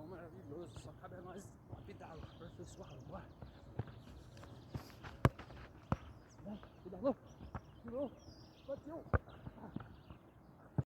maravilhoso, só cabe a nós lapidá-lo, aperfeiçoá-lo. Bora. Pedalou, tirou, bateu.